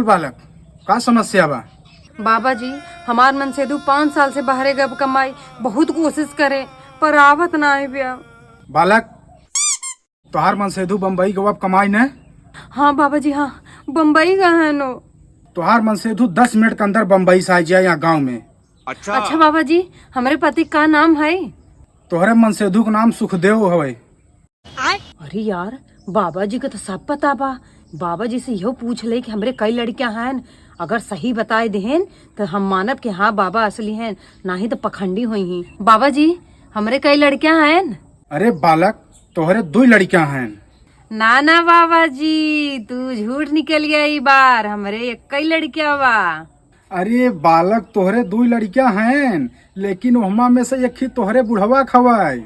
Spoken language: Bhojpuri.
बालक, का समस्या बा? बाबा जी, हमार मन सेधु 5 साल से बाहरे गब कमाई, बहुत कोशिश करे पर आवत ना है बिया। बालक, तोहार मन सेधु बम्बई गवब कमाई ने? हाँ बाबा जी, हाँ बम्बई गए हैं नो। तोहार मन सेधु 10 मिनट के अंदर बम्बई से आ जाए यहाँ गाँव में। अच्छा बाबा जी, हमारे पति का नाम है? तोहरे मन सेधु का नाम सुखदेव हवे। अरे यार, बाबा जी को तो सब पता बा। बाबा जी से यहो पूछ ले कि हमरे कई लड़कियां हैं, अगर सही बताए देहन तो हम मानब कि हाँ बाबा असली हैं, ना ही तो पखंडी हुई ही। बाबा जी, हमरे कई लड़कियां हैं? अरे बालक, तोहरे 2 लड़कियां हैं। ना ना बाबा जी, तू झूठ निकल गया ई बार, हमरे एक कई लड़कियां बा। अरे बालक, तोहरे 2 लड़कियां हैं, लेकिन वहमा में से एक ही तोहरे बुढ़वा खवाई।